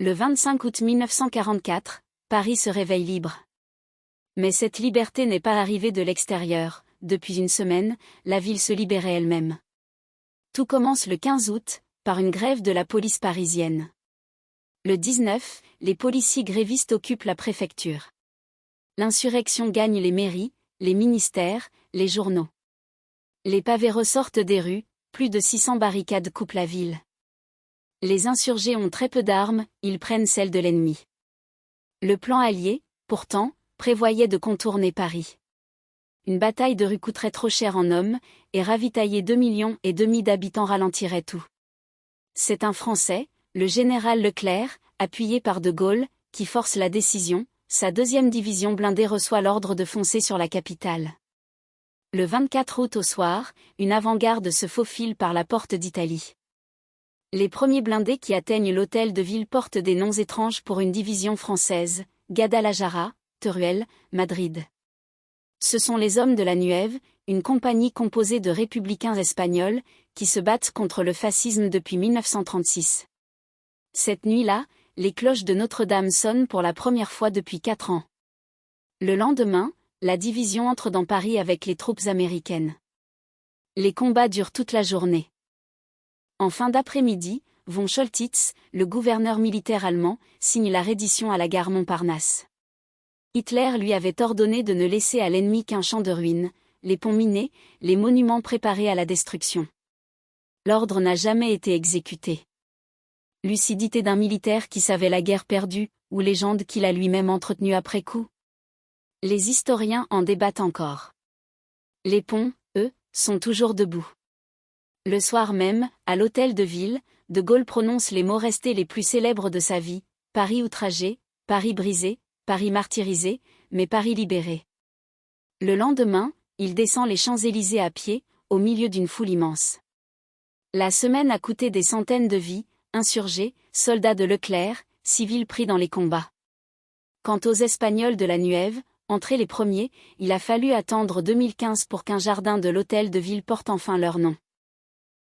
Le 25 août 1944, Paris se réveille libre. Mais cette liberté n'est pas arrivée de l'extérieur. Depuis une semaine, la ville se libérait elle-même. Tout commence le 15 août, par une grève de la police parisienne. Le 19, les policiers grévistes occupent la préfecture. L'insurrection gagne les mairies, les ministères, les journaux. Les pavés ressortent des rues, plus de 600 barricades coupent la ville. Les insurgés ont très peu d'armes, ils prennent celles de l'ennemi. Le plan allié, pourtant, prévoyait de contourner Paris. Une bataille de rue coûterait trop cher en hommes, et ravitailler 2,5 millions d'habitants ralentirait tout. C'est un Français, le général Leclerc, appuyé par de Gaulle, qui force la décision. Sa deuxième division blindée reçoit l'ordre de foncer sur la capitale. Le 24 août au soir, une avant-garde se faufile par la porte d'Italie. Les premiers blindés qui atteignent l'hôtel de ville portent des noms étranges pour une division française, Guadalajara, Teruel, Madrid. Ce sont les hommes de la Nueve, une compagnie composée de républicains espagnols, qui se battent contre le fascisme depuis 1936. Cette nuit-là, les cloches de Notre-Dame sonnent pour la première fois depuis 4 ans. Le lendemain, la division entre dans Paris avec les troupes américaines. Les combats durent toute la journée. En fin d'après-midi, von Choltitz, le gouverneur militaire allemand, signe la reddition à la gare Montparnasse. Hitler lui avait ordonné de ne laisser à l'ennemi qu'un champ de ruines, les ponts minés, les monuments préparés à la destruction. L'ordre n'a jamais été exécuté. Lucidité d'un militaire qui savait la guerre perdue, ou légende qu'il a lui-même entretenue après coup. Les historiens en débattent encore. Les ponts, eux, sont toujours debout. Le soir même, à l'hôtel de ville, de Gaulle prononce les mots restés les plus célèbres de sa vie, Paris outragé, Paris brisé, Paris martyrisé, mais Paris libéré. Le lendemain, il descend les Champs-Élysées à pied, au milieu d'une foule immense. La semaine a coûté des centaines de vies, insurgés, soldats de Leclerc, civils pris dans les combats. Quant aux Espagnols de la Nueve, entrés les premiers, il a fallu attendre 2015 pour qu'un jardin de l'hôtel de ville porte enfin leur nom.